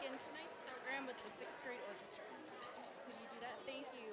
begin tonight's program with the sixth grade orchestra. Could you do that? Thank you.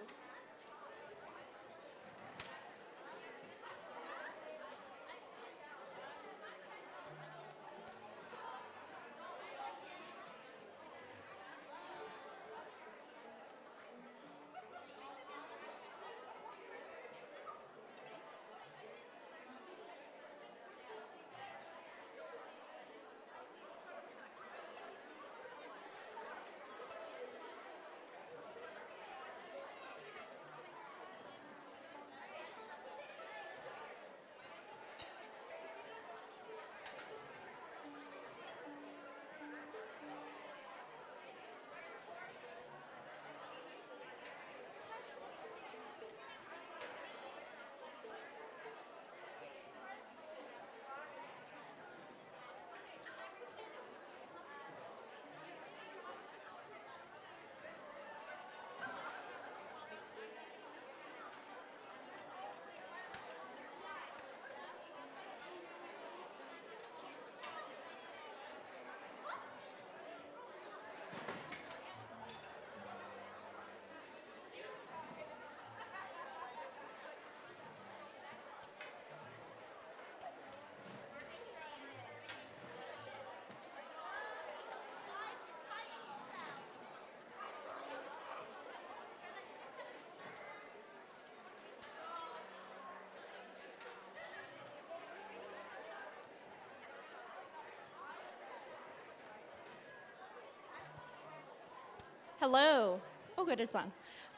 Hello. Oh, good, it's on.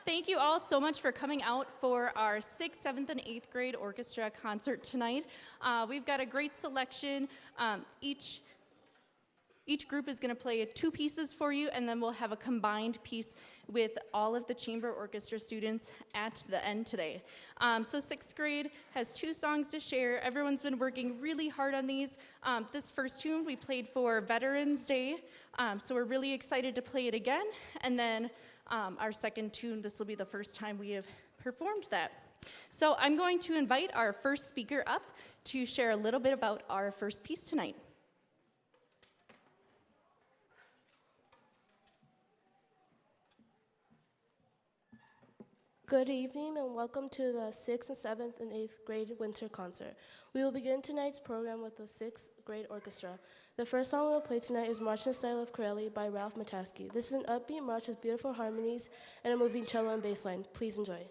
Thank you all so much for coming out for our 6th, 7th, and 8th grade orchestra concert tonight. We've got a great selection. Each group is going to play 2 pieces for you, and then we'll have a combined piece with all of the chamber orchestra students at the end today. So 6th grade has 2 songs to share. Everyone's been working really hard on these. This first tune we played for Veterans Day, so we're really excited to play it again. And then our second tune, this will be the first time we have performed that. So I'm going to invite our first speaker up to share a little bit about our first piece tonight. Good evening and welcome to the 6th, and 7th, and 8th grade winter concert. We will begin tonight's program with the 6th grade orchestra. The first song we will play tonight is March in the Style of Corelli by Ralph Mataski. This is an upbeat march with beautiful harmonies and a moving cello and bass line. Please enjoy.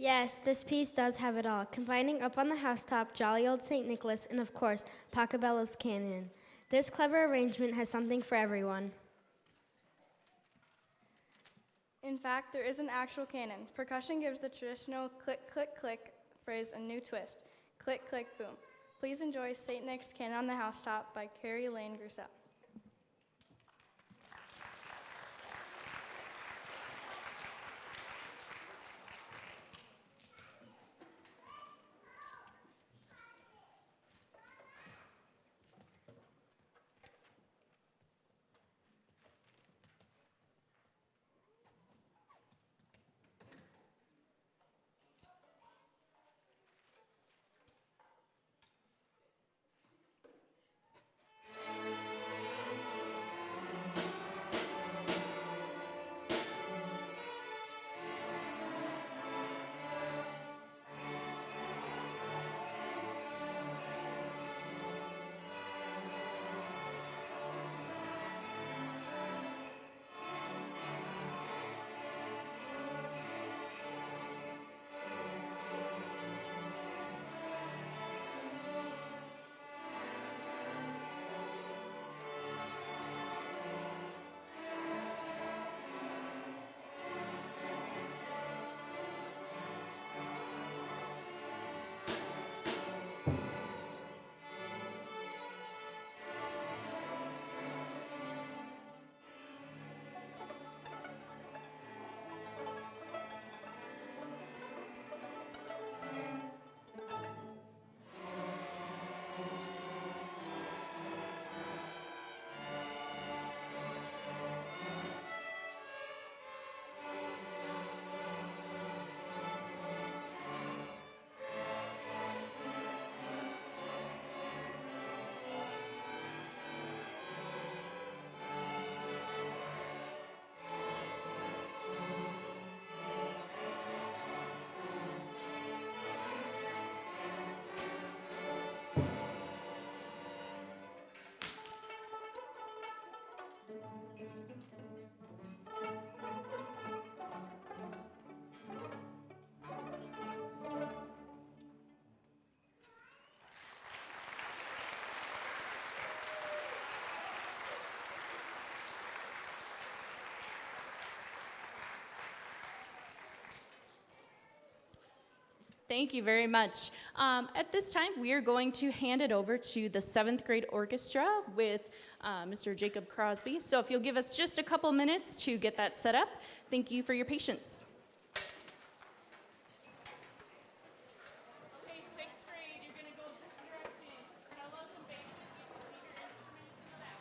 Yes, this piece does have it all, combining Up on the Housetop, Jolly Old St. Nicholas, and of course, Pacabella's Canyon. This clever arrangement has something for everyone. In fact, there is an actual canon. Percussion gives the traditional click, click, click phrase a new twist. Click, click, boom. Please enjoy St. Nick's Cannon on the Housetop by Carrie Lane Grissel. Thank you very much. At this time, we are going to hand it over to the 7th grade orchestra with Mr. Jacob Crosby. So if you'll give us just a couple minutes to get that set up, thank you for your patience. Okay, 6th grade, you're gonna go this direction. Cellos and basses, you can leave your instruments in the back.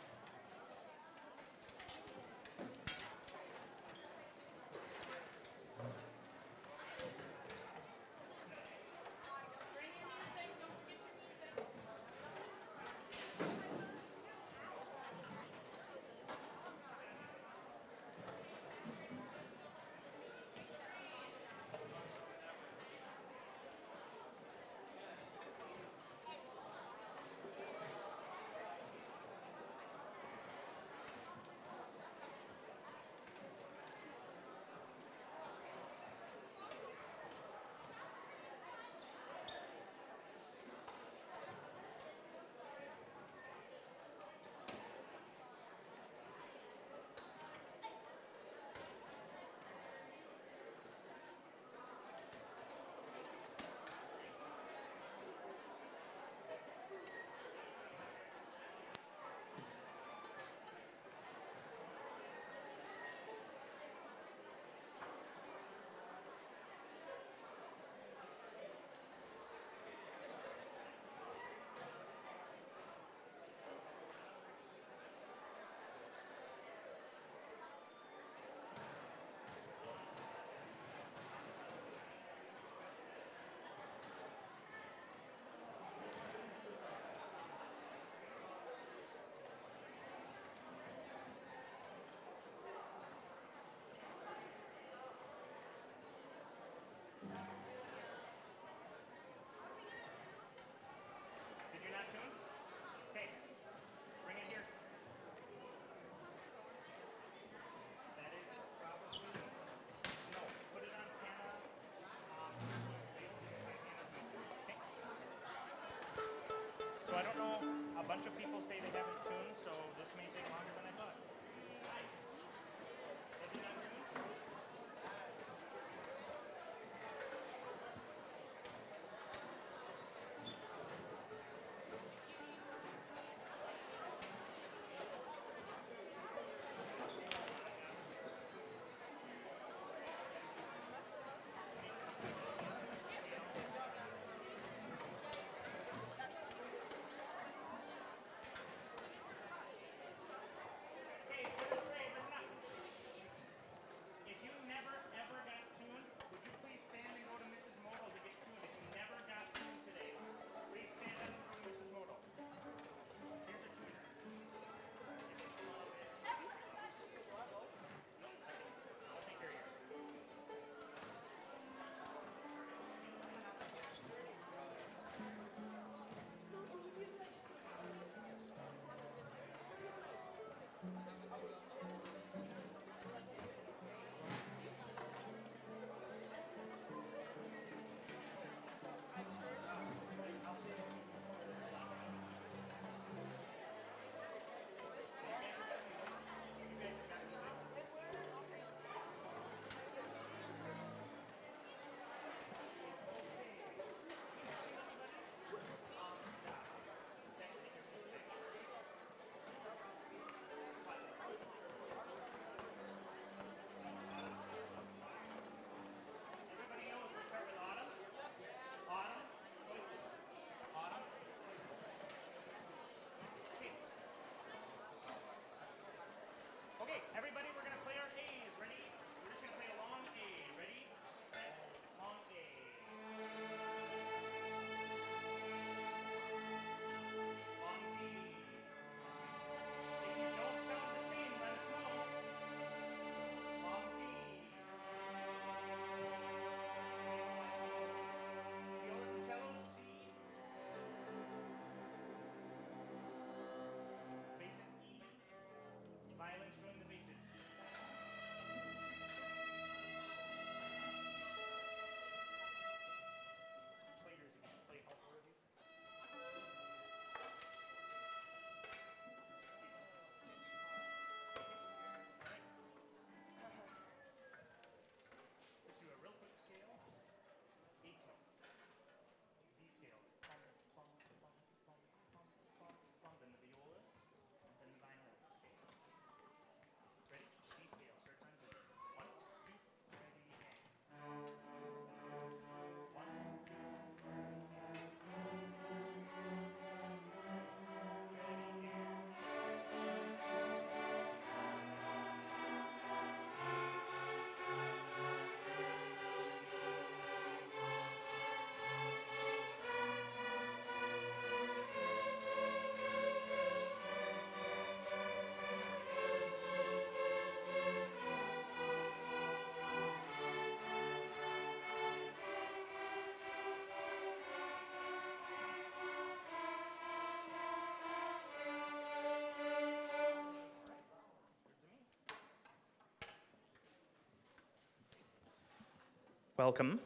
Welcome.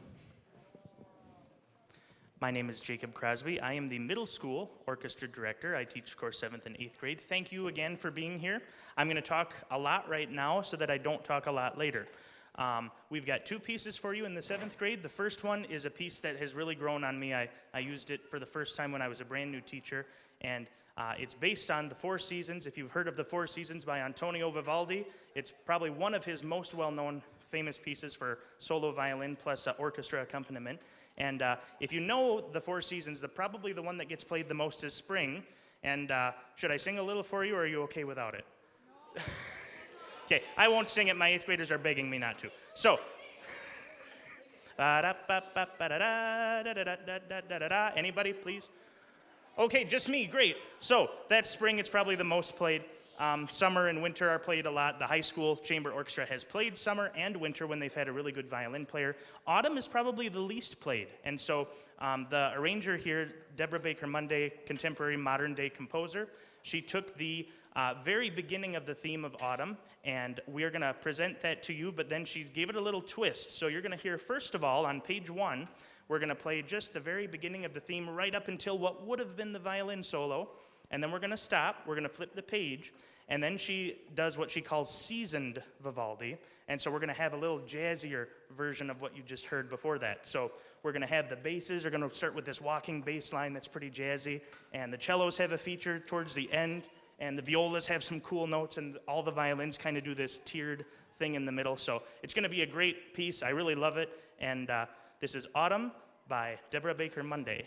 My name is Jacob Crosby. I am the middle school orchestra director. I teach, of course, 7th and 8th grade. Thank you again for being here. I'm going to talk a lot right now so that I don't talk a lot later. We've got 2 pieces for you in the 7th grade. The first one is a piece that has really grown on me. I used it for the first time when I was a brand new teacher, and it's based on the Four Seasons. If you've heard of the Four Seasons by Antonio Vivaldi, it's probably one of his most well-known famous pieces for solo violin plus orchestra accompaniment. And if you know the Four Seasons, probably the one that gets played the most is Spring. And should I sing a little for you, or are you okay without it? No. Okay, I won't sing it. My 8th graders are begging me not to. So, anybody, please? Okay, just me, great. So, that's Spring. It's probably the most played. Summer and winter are played a lot. The high school chamber orchestra has played summer and winter when they've had a really good violin player. Autumn is probably the least played. And so the arranger here, Deborah Baker Monday, contemporary modern day composer, she took the very beginning of the theme of autumn, and we are going to present that to you, but then she gave it a little twist. So you're going to hear, first of all, on page 1, we're going to play just the very beginning of the theme right up until what would have been the violin solo. And then we're going to stop, we're going to flip the page, and then she does what she calls seasoned Vivaldi. And so we're going to have a little jazzier version of what you just heard before that. So we're going to have the basses are going to start with this walking bass line that's pretty jazzy, and the cellos have a feature towards the end, and the violas have some cool notes, and all the violins kind of do this tiered thing in the middle. So it's going to be a great piece. I really love it. And this is Autumn by Deborah Baker Monday.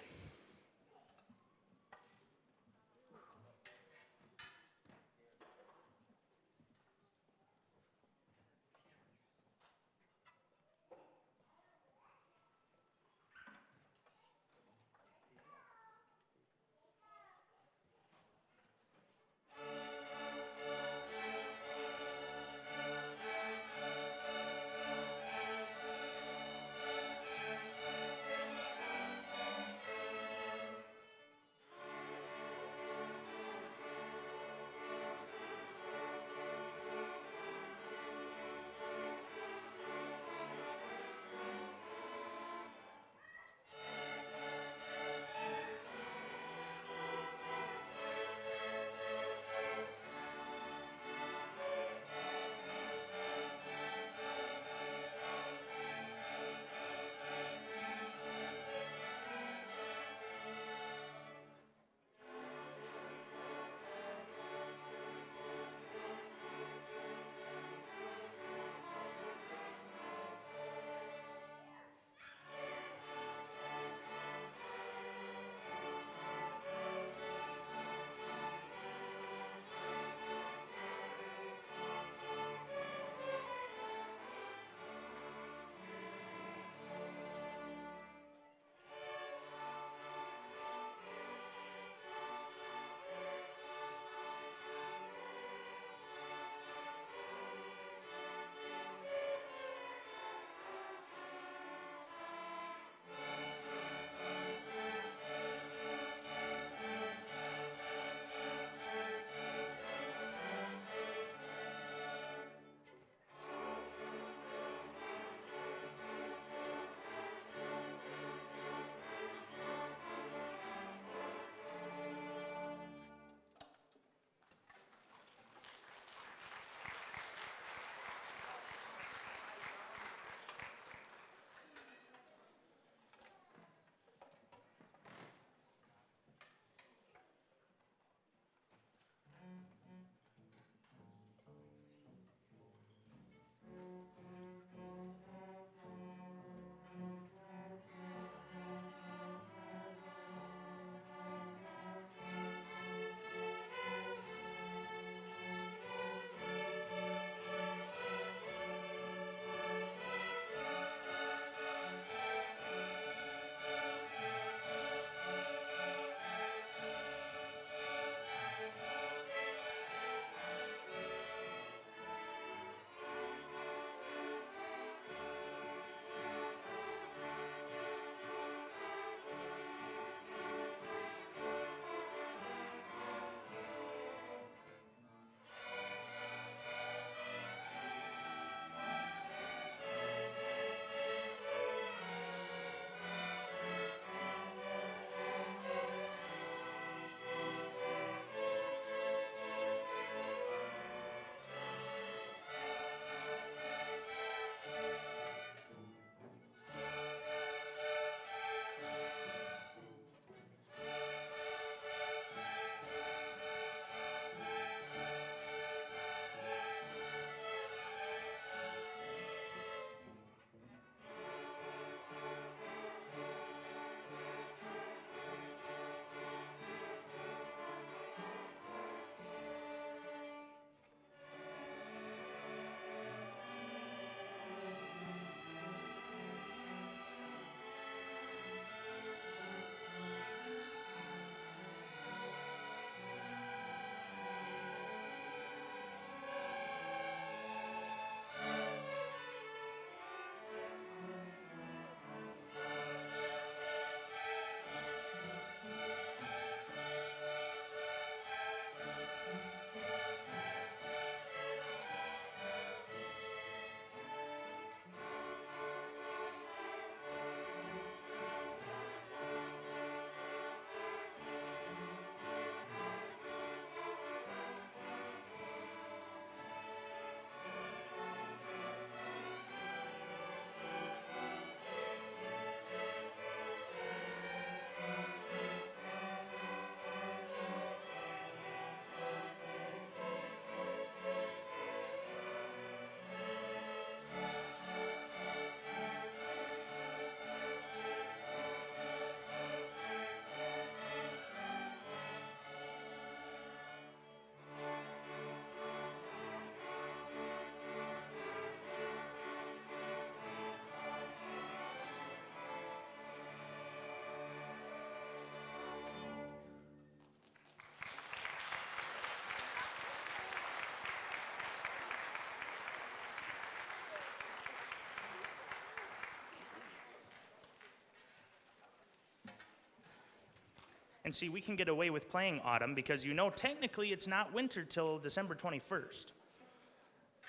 And see, we can get away with playing autumn because you know technically it's not winter till December 21st.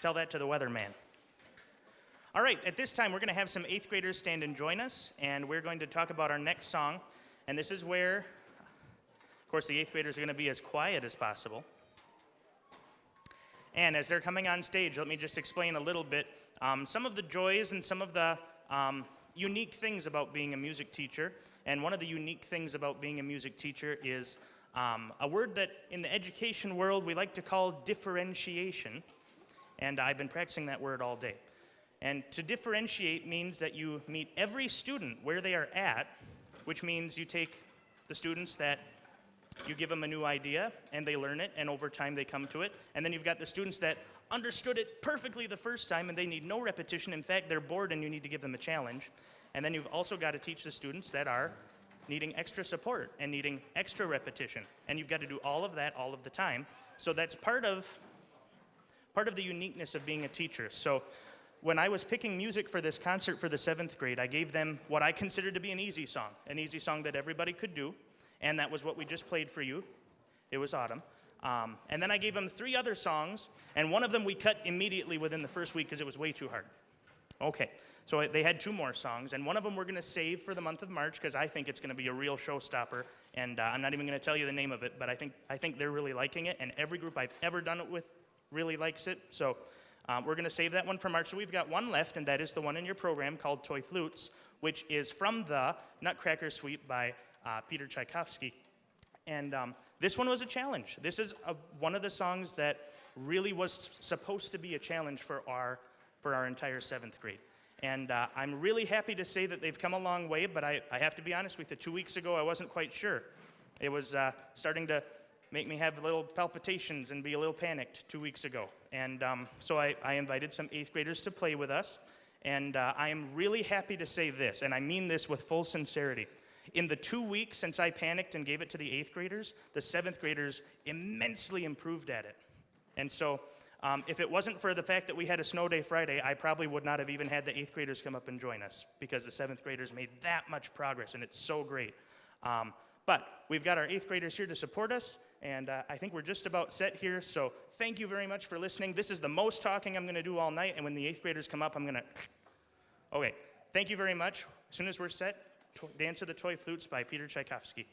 Tell that to the weatherman. All right, at this time we're going to have some 8th graders stand and join us, and we're going to talk about our next song. And this is where, of course, the 8th graders are going to be as quiet as possible. And as they're coming on stage, let me just explain a little bit some of the joys and some of the unique things about being a music teacher. And one of the unique things about being a music teacher is a word that in the education world we like to call differentiation. And I've been practicing that word all day. And to differentiate means that you meet every student where they are at, which means you take the students that you give them a new idea and they learn it, and over time they come to it. And then you've got the students that understood it perfectly the first time and they need no repetition. In fact, they're bored and you need to give them a challenge. And then you've also got to teach the students that are needing extra support and needing extra repetition. And you've got to do all of that all of the time. So that's part of the uniqueness of being a teacher. So when I was picking music for this concert for the 7th grade, I gave them what I considered to be an easy song that everybody could do, and that was what we just played for you. It was Autumn. And then I gave them 3 other songs, and one of them we cut immediately within the first week because it was way too hard. Okay, so they had 2 more songs, and one of them we're going to save for the month of March because I think it's going to be a real showstopper, and I'm not even going to tell you the name of it, but I think they're really liking it, and every group I've ever done it with really likes it, so we're going to save that one for March. So we've got one left, and that is the one in your program called Toy Flutes, which is from the Nutcracker Suite by Peter Tchaikovsky. And this one was a challenge. This is one of the songs that really was supposed to be a challenge for our entire 7th grade. And I'm really happy to say that they've come a long way, but I have to be honest with you, 2 weeks ago I wasn't quite sure. It was starting to make me have little palpitations and be a little panicked 2 weeks ago. And so I invited some 8th graders to play with us. And I am really happy to say this, and I mean this with full sincerity. In the 2 weeks since I panicked and gave it to the 8th graders, the 7th graders immensely improved at it. And so if it wasn't for the fact that we had a snow day Friday, I probably would not have even had the 8th graders come up and join us because the 7th graders made that much progress, and it's so great. But we've got our 8th graders here to support us, and I think we're just about set here, so thank you very much for listening. This is the most talking I'm going to do all night, and when the 8th graders come up, I'm going to... Okay, thank you very much. As soon as we're set, Dance of the Toy Flutes by Peter Tchaikovsky.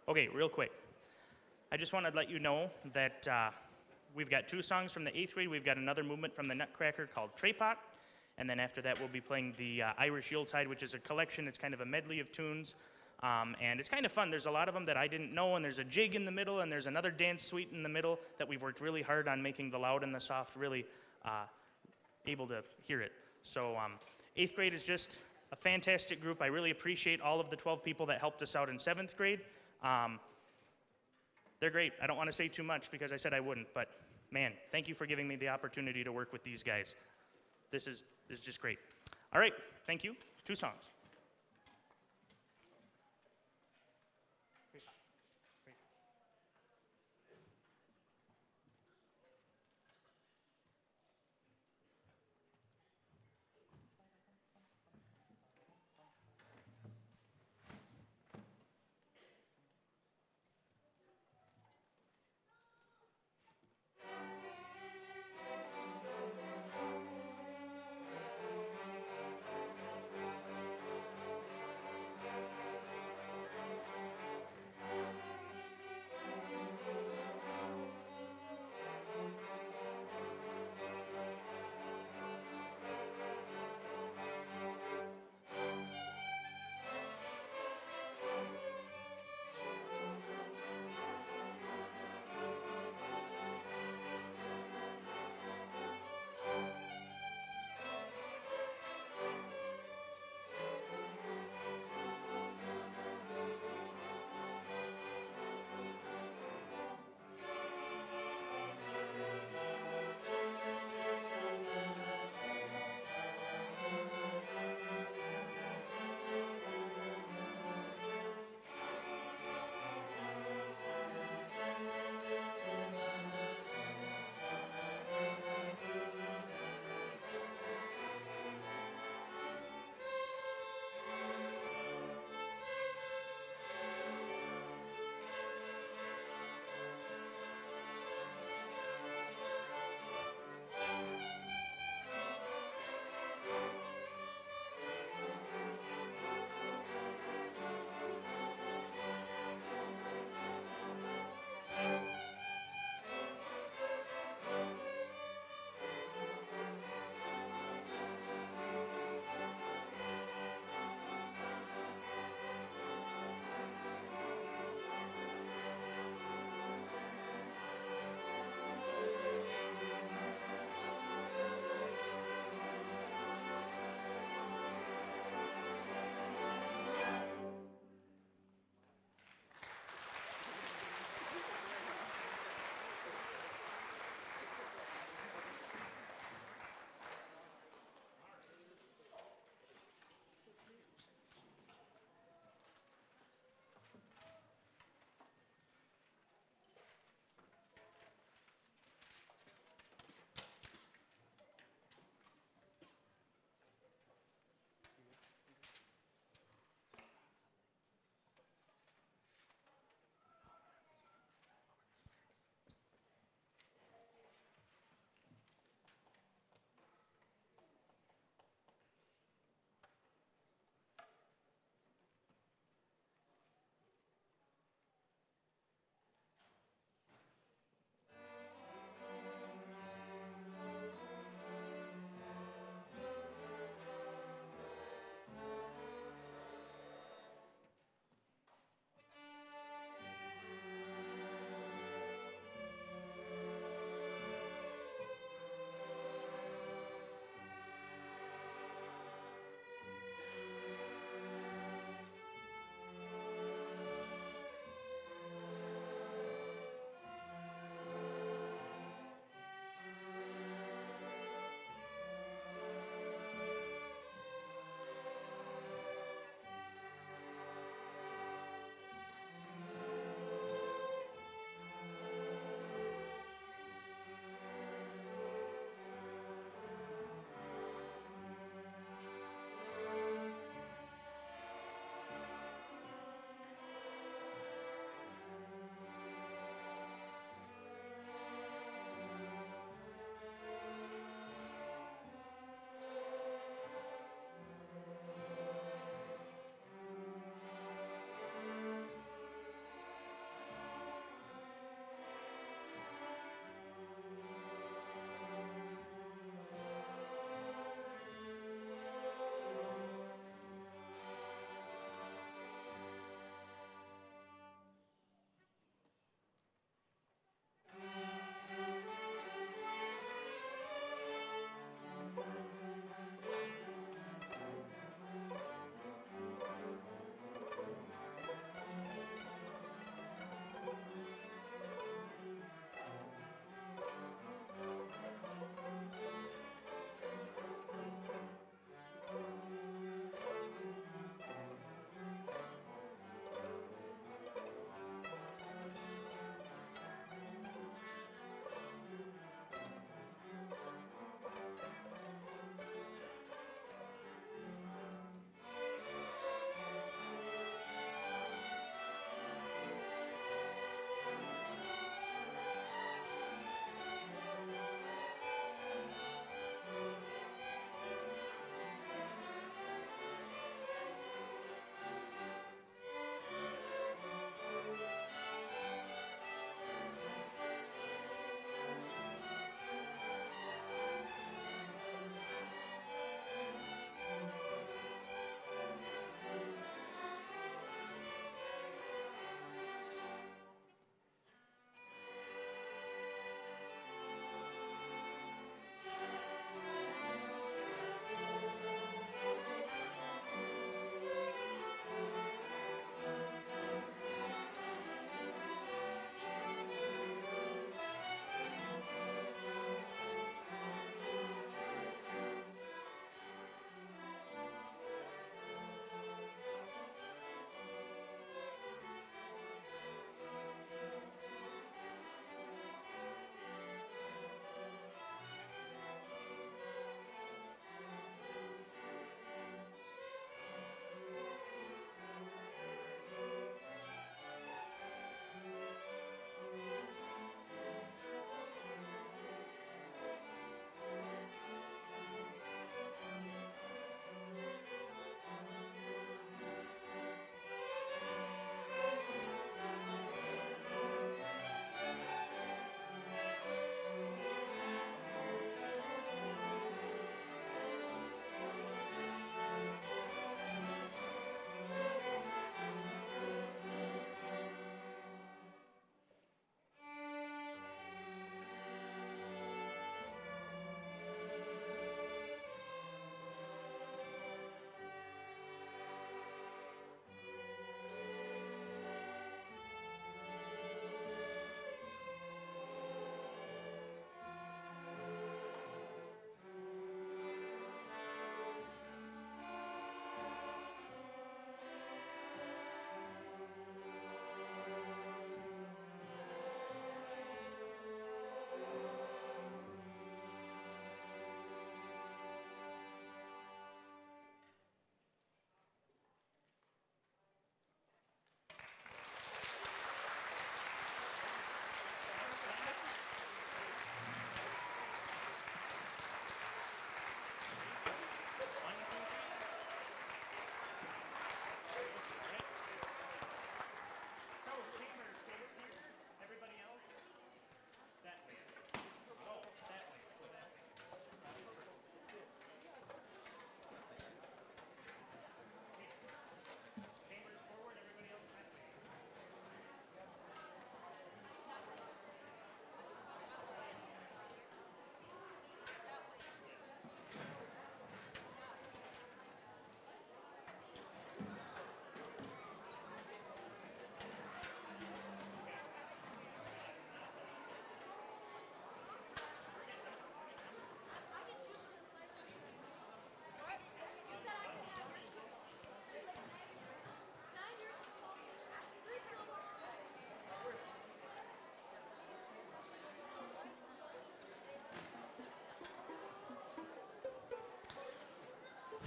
Okay, real quick. I just want to let you know that we've got 2 songs from the 8th grade. We've got another movement from the Nutcracker called Traypot. And then after that, we'll be playing the Irish Yuletide, which is a collection. It's kind of a medley of tunes. And it's kind of fun. There's a lot of them that I didn't know, and there's a jig in the middle, and there's another dance suite in the middle that we've worked really hard on making the loud and the soft really able to hear it. So 8th grade is just a fantastic group. I really appreciate all of the 12 people that helped us out in 7th grade. They're great. I don't want to say too much because I said I wouldn't, but man, thank you for giving me the opportunity to work with these guys. This is just great. All right, thank you. 2 songs.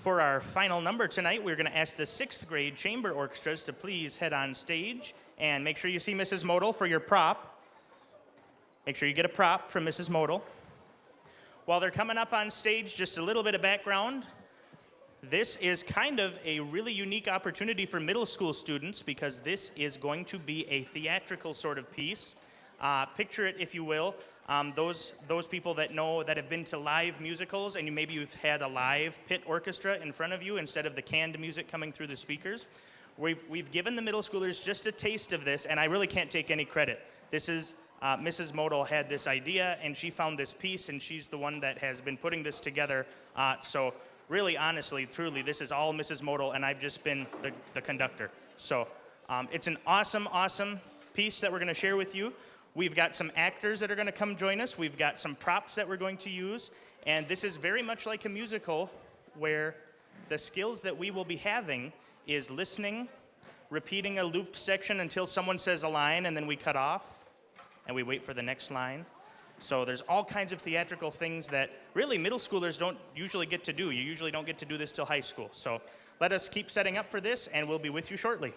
For our final number tonight, we're going to ask the 6th grade chamber orchestras to please head on stage and make sure you see Mrs. Modal for your prop. Make sure you get a prop from Mrs. Modal. While they're coming up on stage, just a little bit of background. This is kind of a really unique opportunity for middle school students because this is going to be a theatrical sort of piece. Picture it, if you will. Those people that have been to live musicals, and maybe you've had a live pit orchestra in front of you instead of the canned music coming through the speakers. We've given the middle schoolers just a taste of this, and I really can't take any credit. This is Mrs. Modal had this idea, and she found this piece, and she's the one that has been putting this together. So really, honestly, truly, this is all Mrs. Modal, and I've just been the conductor. So it's an awesome, awesome piece that we're going to share with you. We've got some actors that are going to come join us. We've got some props that we're going to use. And this is very much like a musical where the skills that we will be having is listening, repeating a looped section until someone says a line, and then we cut off, and we wait for the next line. So there's all kinds of theatrical things that really middle schoolers don't usually get to do. You usually don't get to do this till high school. So let us keep setting up for this, and we'll be with you shortly.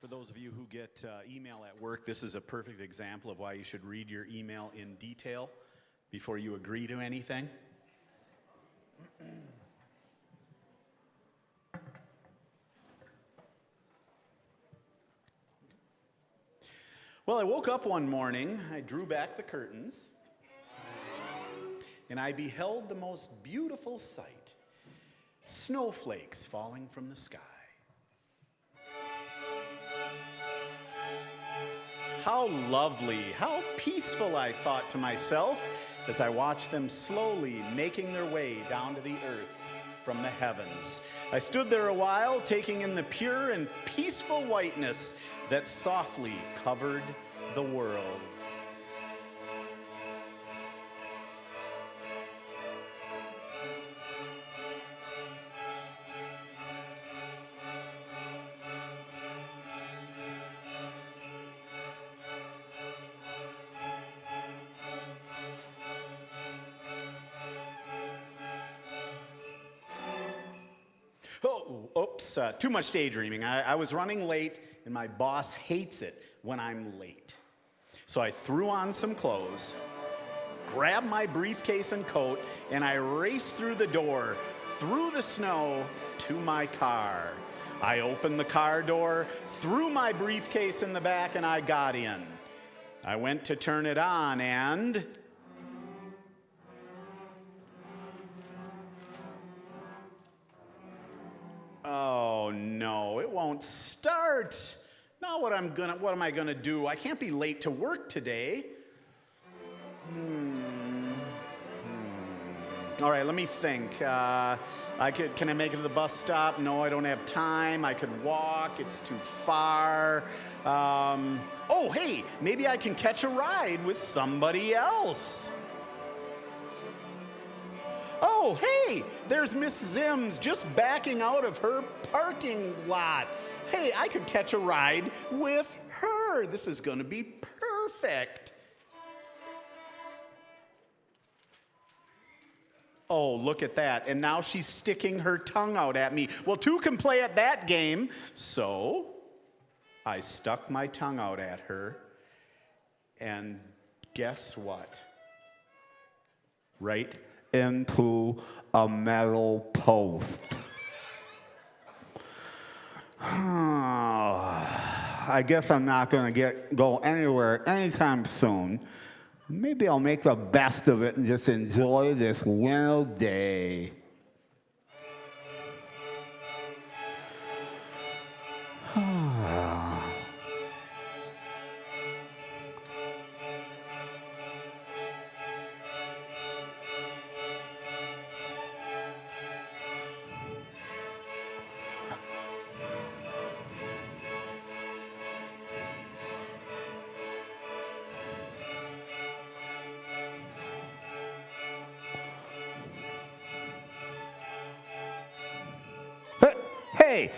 For those of you who get email at work, this is a perfect example of why you should read your email in detail before you agree to anything. Well, I woke up one morning, I drew back the curtains, and I beheld the most beautiful sight, snowflakes falling from the sky. How lovely, how peaceful, I thought to myself as I watched them slowly making their way down to the earth from the heavens. I stood there a while, taking in the pure and peaceful whiteness that softly covered the world. Oops, too much daydreaming. I was running late, and my boss hates it when I'm late. So I threw on some clothes, grabbed my briefcase and coat, and I raced through the door, through the snow, to my car. I opened the car door, threw my briefcase in the back, and I got in. I went to turn it on, and oh no, it won't start. Now what am I gonna do? I can't be late to work today. All right, let me think. Can I make it to the bus stop? No, I don't have time. I could walk, it's too far. Oh, hey, maybe I can catch a ride with somebody else. Oh, Oh, hey, there's Miss Zims just backing out of her parking lot. Hey, I could catch a ride with her. This is going to be perfect. Oh, look at that. And now she's sticking her tongue out at me. Well, two can play at that game. So I stuck my tongue out at her. And guess what? Right into a metal post. I guess I'm not going to go anywhere anytime soon. Maybe I'll make the best of it and just enjoy this winter day.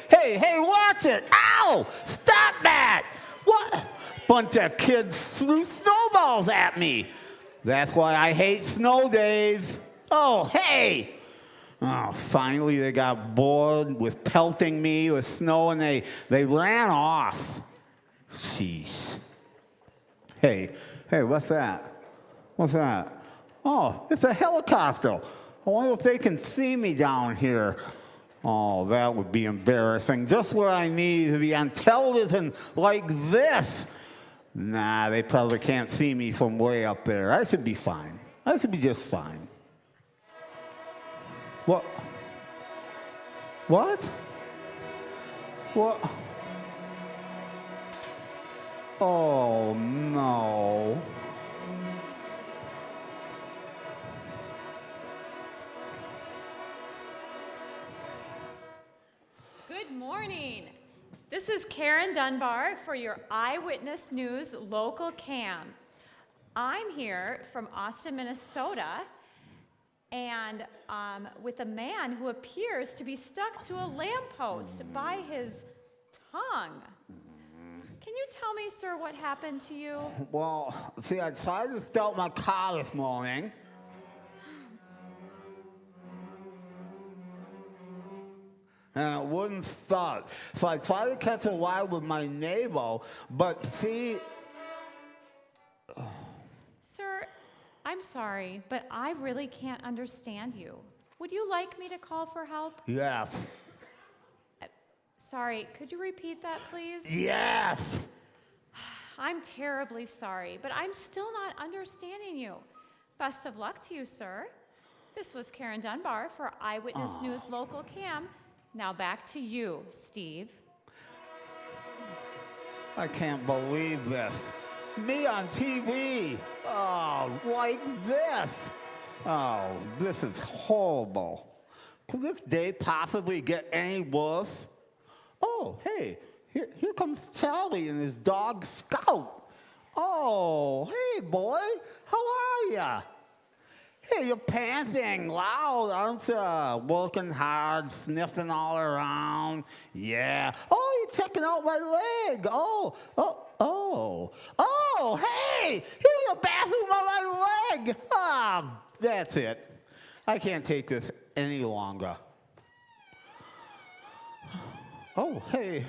Hey, watch it! Ow! Stop that! What? Bunch of kids threw snowballs at me. That's why I hate snow days. Oh, hey! Oh, finally they got bored with pelting me with snow and they ran off. Jeez. Hey, what's that? What's that? Oh, it's a helicopter. I wonder if they can see me down here. Oh, that would be embarrassing. Just what I need to be on television like this. Nah, they probably can't see me from way up there. I should be fine. I should be just fine. What? What? What? Oh, no. Good morning. This is Karen Dunbar for your Eyewitness News Local Cam. I'm here from Austin, Minnesota, and with a man who appears to be stuck to a lamppost by his tongue. Can you tell me, sir, what happened to you? Well, see, I tried to start my car this morning. And it wouldn't start. So I tried to catch a ride with my neighbor, but see... Sir, I'm sorry, but I really can't understand you. Would you like me to call for help? Yes. Sorry, could you repeat that, please? Yes! I'm terribly sorry, but I'm still not understanding you. Best of luck to you, sir. This was Karen Dunbar for Eyewitness News Local Cam. Now back to you, Steve. I can't believe this. Me on TV. Oh, like this. Oh, this is horrible. Could this day possibly get any worse? Oh, hey, here comes Charlie and his dog Scout. Oh, hey, boy, how are ya? Hey, you're panting loud, aren't you? Working hard, sniffing all around. Yeah. Oh, you're checking out my leg. Oh, hey, here's a bathroom on my leg. Ah, that's it. I can't take this any longer. Oh, hey,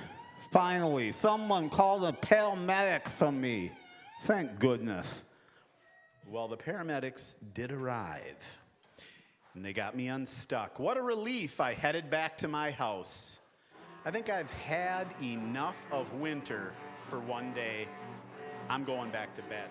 finally, someone called a paramedic for me. Thank goodness. Well, the paramedics did arrive, and they got me unstuck. What a relief. I headed back to my house. I think I've had enough of winter for one day. I'm going back to bed.